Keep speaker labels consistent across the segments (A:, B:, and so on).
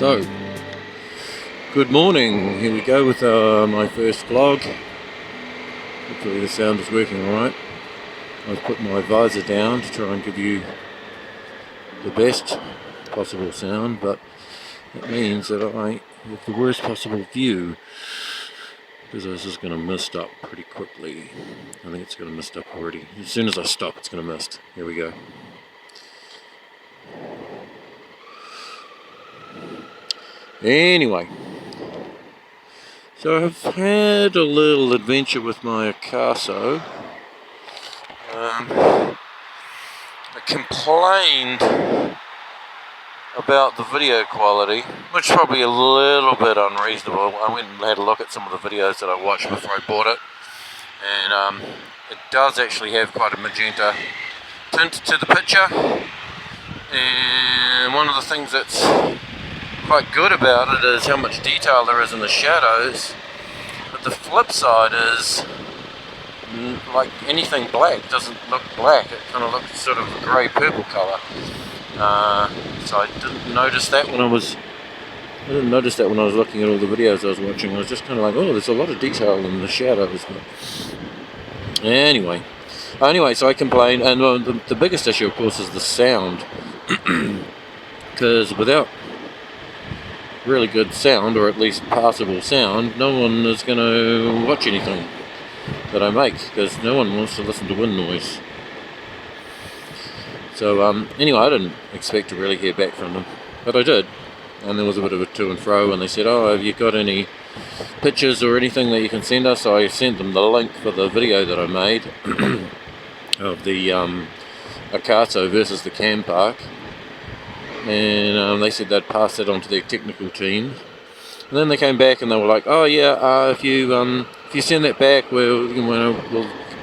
A: So, good morning. Here we go with my first vlog. Hopefully the sound is working alright. I've put my visor down to try and give you the best possible sound, but it means that I have the worst possible view, because this is going to mist up pretty quickly. I think it's going to mist up already. As soon as I stop, it's going to mist. Here we go. Anyway, so I've had a little adventure with my AKASO. I complained about the video quality, which is probably a little bit unreasonable. I went and had a look at some of the videos that I watched before I bought it, and it does actually have quite a magenta tint to the picture. And one of the things that's quite good about it is how much detail there is in the shadows, but the flip side is, like anything black doesn't look black, it kind of looks sort of a grey purple colour. So I didn't notice that when I was looking at all the videos I was watching. I was just kind of like, oh, there's a lot of detail in the shadows. But anyway, so I complained, and the biggest issue of course is the sound, because without really good sound, or at least passable sound, no one is going to watch anything that I make, because no one wants to listen to wind noise. So anyway, I didn't expect to really hear back from them, but I did, and there was a bit of a to and fro, and they said, oh, have you got any pictures or anything that you can send us? So I sent them the link for the video that I made of the AKASO versus the Cam Park, and they said they'd pass that on to their technical team. And then they came back and they were like, oh yeah, if you send that back, we'll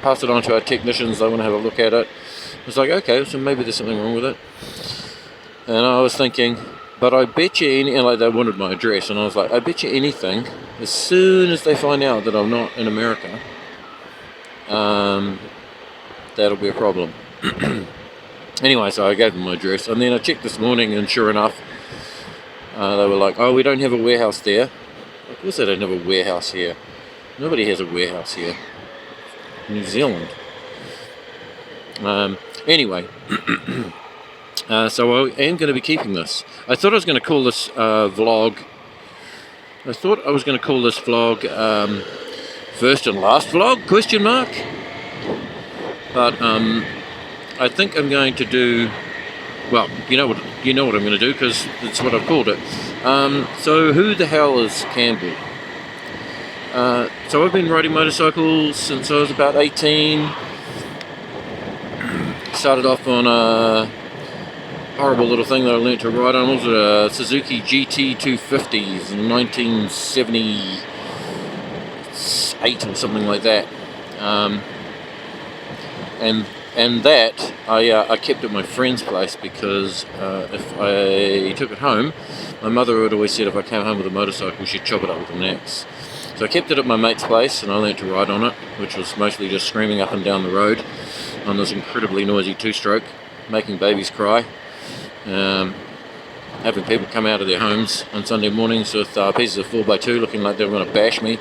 A: pass it on to our technicians. They want to have a look at it. I was like, okay, so maybe there's something wrong with it. And I was thinking, but I bet you like they wanted my address, and I was like, I bet you anything, as soon as they find out that I'm not in America, that'll be a problem. Anyway, so I gave them my address, and then I checked this morning, and sure enough, they were like, oh, we don't have a warehouse there. Of course they don't have a warehouse here. Nobody has a warehouse here. New Zealand. Anyway, so I am going to be keeping this. I thought I was going to call this vlog. I thought I was going to call this vlog first and last vlog, question mark. But I think I'm going to do, well, you know what I'm going to do, because it's what I've called it. So who the hell is Campbell? So I've been riding motorcycles since I was about 18. Started off on a horrible little thing that I learnt to ride on. It was a Suzuki GT 250s in 1978 or something like that. And that I kept at my friend's place, because if I took it home, my mother had always said if I came home with a motorcycle, she'd chop it up with an axe. So I kept it at my mate's place, and I learnt to ride on it, which was mostly just screaming up and down the road on this incredibly noisy two-stroke, making babies cry, having people come out of their homes on Sunday mornings with pieces of 4x2 looking like they were going to bash me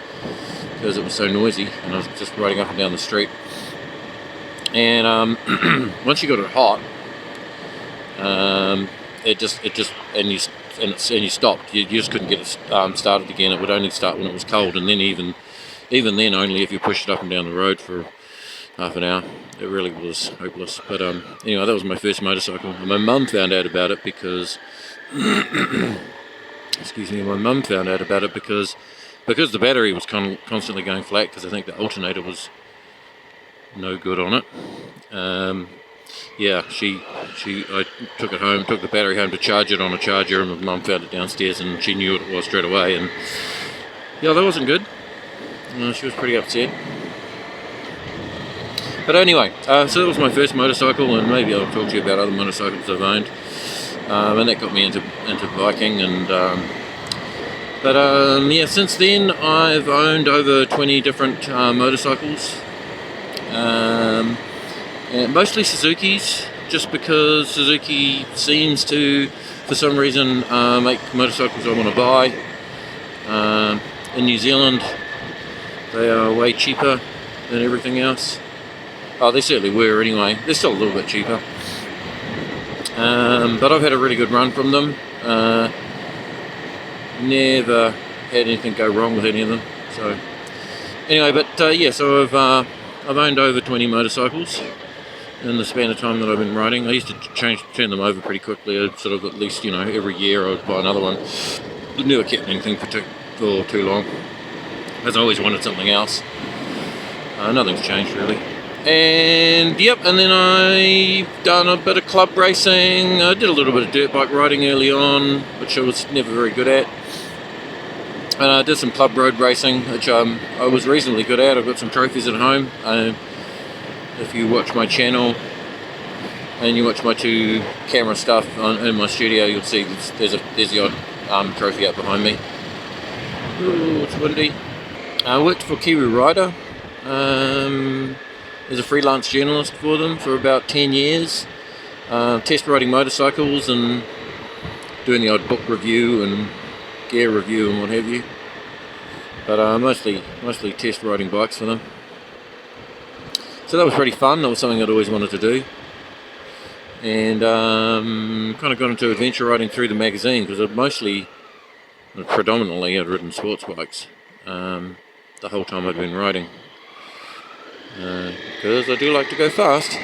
A: because it was so noisy, and I was just riding up and down the street. And once you got it hot, you stopped. You just couldn't get it started again. It would only start when it was cold, and then even then only if you pushed it up and down the road for half an hour. It really was hopeless. But anyway, that was my first motorcycle, and my mum found out about it because excuse me, my mum found out about it because the battery was constantly going flat, because I think the alternator was no good on it. Yeah, I took it home, took the battery home to charge it on a charger, and my mum found it downstairs, and she knew what it was straight away, and yeah, that wasn't good. She was pretty upset. But anyway, so that was my first motorcycle, and maybe I'll talk to you about other motorcycles I've owned, and that got me into biking, and yeah, since then I've owned over 20 different motorcycles. And mostly Suzukis, just because Suzuki seems to, for some reason make motorcycles I want to buy. In New Zealand they are way cheaper than everything else. Oh, they certainly were anyway. They're still a little bit cheaper. But I've had a really good run from them. Never had anything go wrong with any of them. So anyway, but yeah, so I've owned over 20 motorcycles in the span of time that I've been riding. I used to turn them over pretty quickly. I'd sort of at least, you know, every year I would buy another one. I've never kept anything for too long, because I always wanted something else. Nothing's changed really. And yep, and then I've done a bit of club racing. I did a little bit of dirt bike riding early on, which I was never very good at. And I did some club road racing, which I was reasonably good at. I've got some trophies at home. If you watch my channel and you watch my 2 camera stuff in my studio, you'll see there's the odd trophy up behind me. Ooh, it's windy. I worked for Kiwi Rider as a freelance journalist for them for about 10 years, test riding motorcycles and doing the odd book review and gear review and what have you, but mostly test riding bikes for them. So that was pretty fun. That was something I'd always wanted to do, and kind of got into adventure riding through the magazine, because predominantly I'd ridden sports bikes the whole time I'd been riding, because I do like to go fast.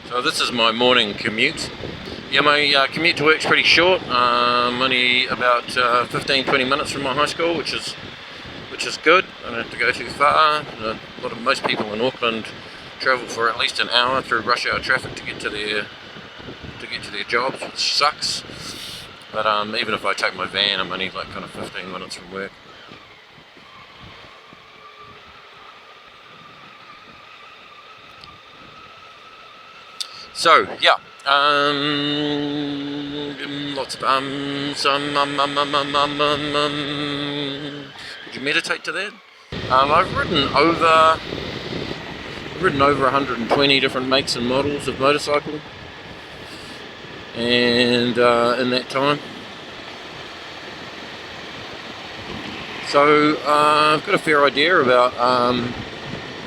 A: So this is my morning commute. Yeah, my commute to work's pretty short. Only about 15-20 minutes from my high school, which is good. I don't have to go too far. Most people in Auckland travel for at least an hour through rush hour traffic to get to their jobs, which sucks. But even if I take my van, I'm only like kind of 15 minutes from work. So yeah, lots of Would you meditate to that? I've ridden over 120 different makes and models of motorcycle, and in that time, so I've got a fair idea about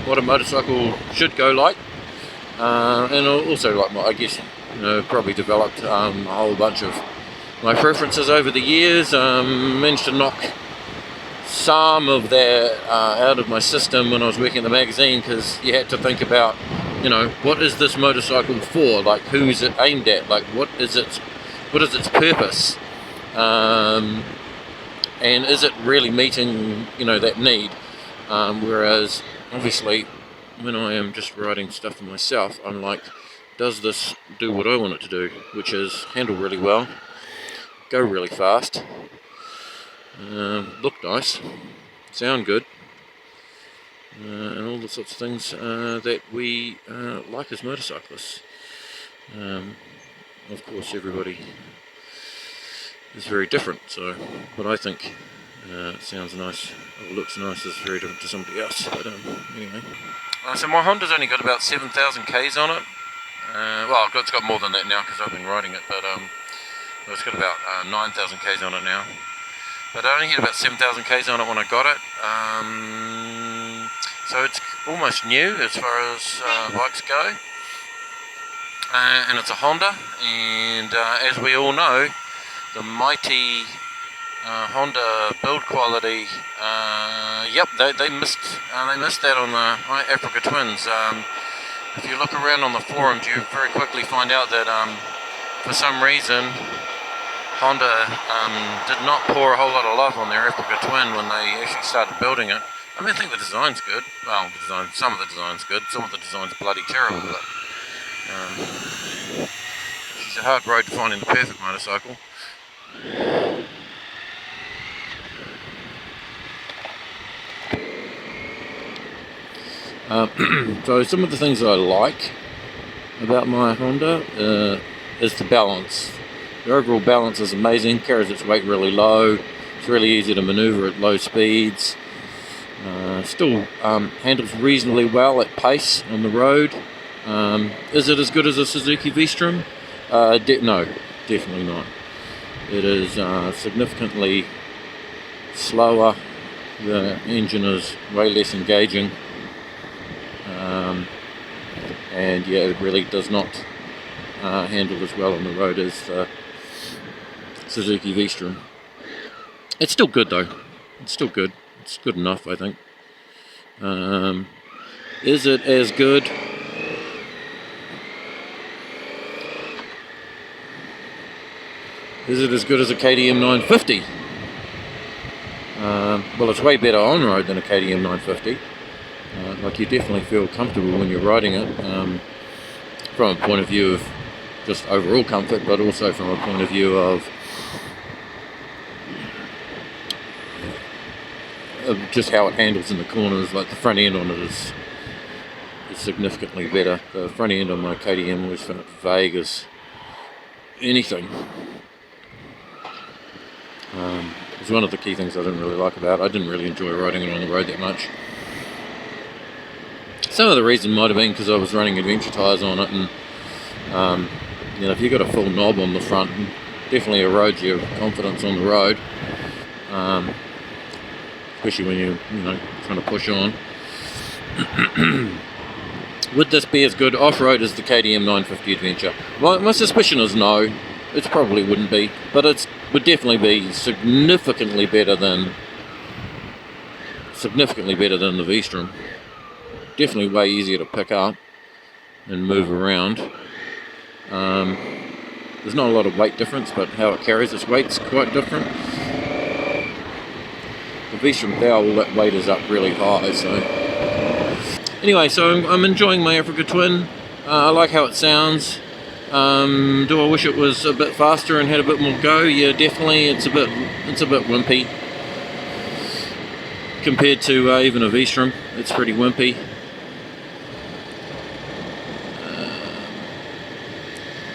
A: what a motorcycle should go like. And also, like, I guess, you know, probably developed a whole bunch of my preferences over the years. Managed to knock some of that out of my system when I was working at the magazine, because you had to think about, you know, what is this motorcycle for? Like, who is it aimed at? Like, what is its purpose? And is it really meeting, you know, that need? Whereas, obviously, when I am just writing stuff for myself, I'm like, does this do what I want it to do? Which is handle really well, go really fast, look nice, sound good, and all the sorts of things that we like as motorcyclists. Of course, everybody is very different, so what I think sounds nice or looks nice is very different to somebody else. But anyway. So my Honda's only got about 7,000 Ks on it. Well, it's got more than that now because I've been riding it, but it's got about 9,000 Ks on it now. But I only had about 7,000 Ks on it when I got it. So it's almost new as far as bikes go. And it's a Honda, and as we all know, the mighty Honda build quality, yep, they missed that on the Africa Twins. If you look around on the forums, you very quickly find out that for some reason Honda did not pour a whole lot of love on their Africa Twin when they actually started building it. I mean, I think the design's good. Well, some of the design's good, some of the design's bloody terrible, but it's a hard road to finding the perfect motorcycle. So some of the things that I like about my Honda is the balance. The overall balance is amazing, carries its weight really low, it's really easy to maneuver at low speeds, still handles reasonably well at pace on the road. Is it as good as a Suzuki V-Strom? No, definitely not. It is significantly slower. The engine is way less engaging, and yeah, it really does not handle as well on the road as the Suzuki V-Strom. It's still good though. It's still good. It's good enough, I think. Is it as good? Is it as good as a KTM 950? Well, it's way better on road than a KTM 950. Like, you definitely feel comfortable when you're riding it, from a point of view of just overall comfort, but also from a point of view of just how it handles in the corners. Like, the front end on it is significantly better. The front end on my KTM always felt vague as anything. It's one of the key things I didn't really like about it. I didn't really enjoy riding it on the road that much. Some of the reason might have been because I was running adventure tyres on it, and you know, if you've got a full knob on the front, it definitely erodes your confidence on the road, especially when you're, you know, trying to push on. Would this be as good off-road as the KTM 950 Adventure? My suspicion is no. It probably wouldn't be, but it would definitely be significantly better than the V-Strom. Definitely way easier to pick up and move around. There's not a lot of weight difference, but how it carries its weight's quite different. The V-Strom all that weight is up really high, so anyway, so I'm enjoying my Africa Twin. I like how it sounds. Do I wish it was a bit faster and had a bit more go? Yeah, definitely. It's a bit wimpy compared to even a V-Strom. It's pretty wimpy.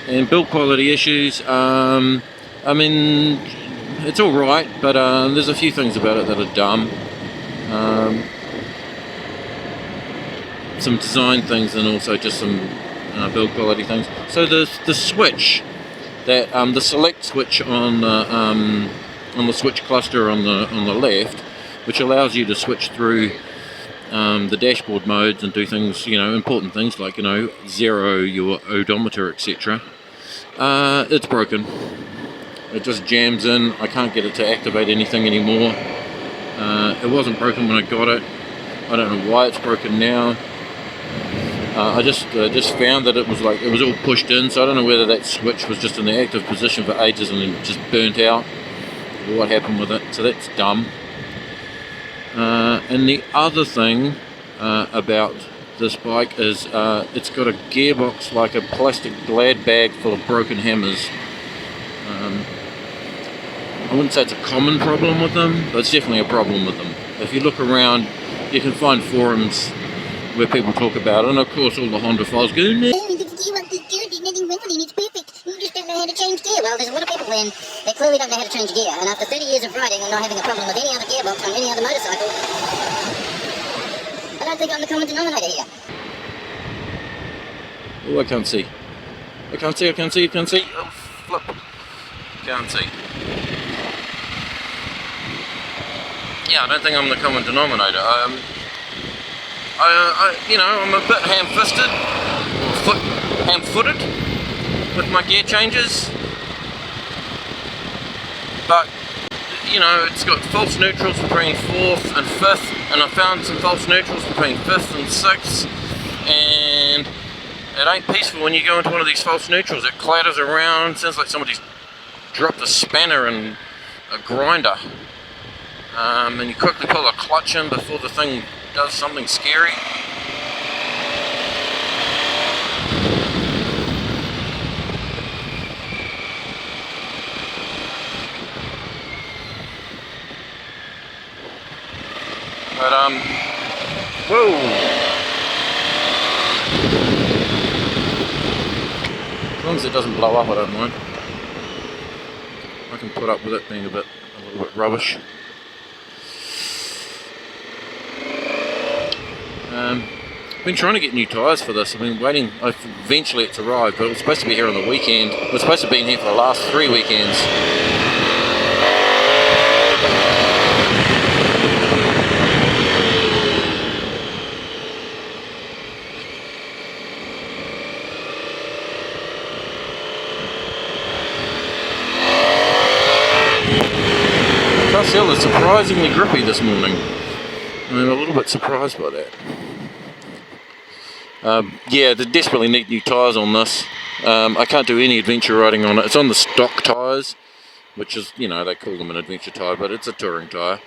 A: And build quality issues. I mean, it's all right, but there's a few things about it that are dumb. Some design things, and also just some build quality things. So the switch, that the select switch on the switch cluster on the left, which allows you to switch through the dashboard modes and do things, you know, important things like, you know, zero your odometer, etc. It's broken. It just jams in. I can't get it to activate anything anymore. It wasn't broken when I got it. I don't know why it's broken now. I just found that it was all pushed in, so I don't know whether that switch was just in the active position for ages and then just burnt out, or what happened with it. So that's dumb. And the other thing about this bike is it's got a gearbox like a plastic glad bag full of broken hammers. I wouldn't say it's a common problem with them, but it's definitely a problem with them. If you look around, you can find forums where people talk about it, and of course all the Honda files go, no, the gearbox is good, there's nothing wrong with it, it's perfect, you just don't know how to change gear. Well, there's a lot of people when they clearly don't know how to change gear, and after 30 years of riding and not having a problem with any other gearbox on any other motorcycle, I don't think I'm the common denominator here. Oh, I can't see. I can't see. Oh, flip. Can't see. Yeah, I don't think I'm the common denominator. You know, I'm a bit ham-fisted, or ham-footed with my gear changes, but you know, it's got false neutrals between 4th and 5th, and I found some false neutrals between 5th and 6th, and it ain't peaceful when you go into one of these false neutrals. It clatters around, sounds like somebody's dropped a spanner and a grinder, and you quickly pull a clutch in before the thing does something scary. But whoa! As long as it doesn't blow up, I don't mind. I can put up with it being a little bit rubbish. I've been trying to get new tyres for this. I've been waiting. Eventually it's arrived, but it was supposed to be here on the weekend. It was supposed to be here for the last 3 weekends. Seal is surprisingly grippy this morning. I'm a little bit surprised by that. Yeah, they desperately need new tyres on this. I can't do any adventure riding on it. It's on the stock tyres, which is, you know, they call them an adventure tyre, but it's a touring tyre.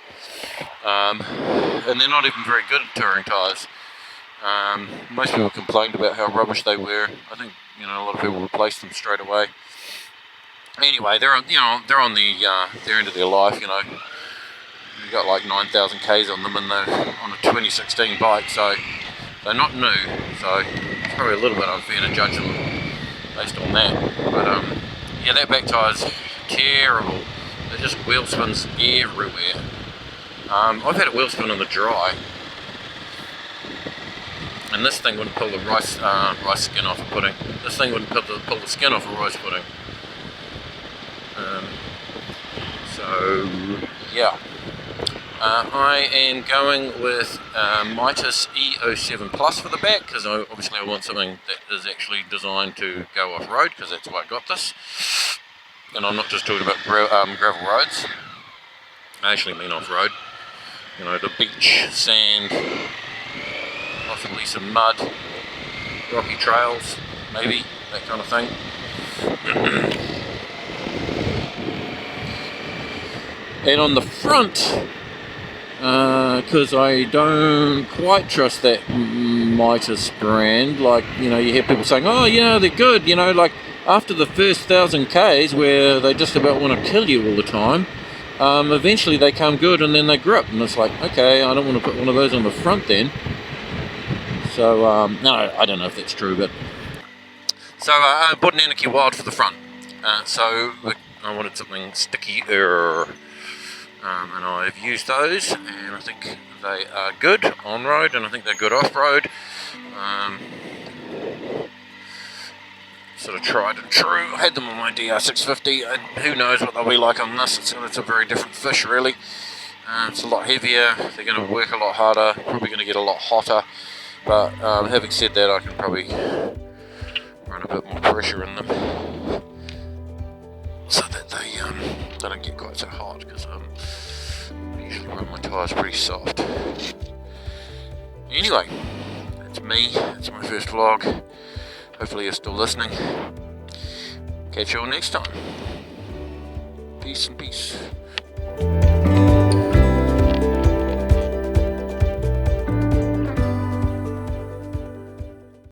A: And they're not even very good at touring tyres. Most people complained about how rubbish they were. I think, you know, a lot of people replaced them straight away. Anyway, they're on, you know, they're on the their end of their life, you know. You've got like 9,000 Ks on them, and they're on a 2016 bike, so they're not new. So it's probably a little bit unfair to judge them based on that. But yeah, that back tyre's terrible. They're just wheel spins everywhere. I've had a wheel spin on the dry, and this thing wouldn't pull the rice skin off a pudding. This thing wouldn't pull the skin off a rice pudding. So yeah, I am going with Mitas E07 Plus for the back, because obviously I want something that is actually designed to go off-road, because that's why I got this. And I'm not just talking about gravel roads, I actually mean off-road. You know, the beach, sand, possibly some mud, rocky trails, maybe, that kind of thing. And on the front, because I don't quite trust that Mitas brand, like, you know, you hear people saying, oh yeah, they're good, you know, like after the first 1,000 Ks where they just about want to kill you all the time, eventually they come good and then they grip, and it's like, okay, I don't want to put one of those on the front then. So, no, I don't know if that's true, but... So, I bought an Anakee Wild for the front, so I wanted something stickier. And I've used those, and I think they are good on-road, and I think they're good off-road. Sort of tried and true. I had them on my DR650, and who knows what they'll be like on this. It's a very different fish, really. It's a lot heavier, they're going to work a lot harder, probably going to get a lot hotter. But having said that, I can probably run a bit more pressure in them, so that they don't get quite so hot, because I usually run my tyres pretty soft. Anyway, that's me, that's my first vlog. Hopefully you're still listening. Catch you all next time. Peace and peace.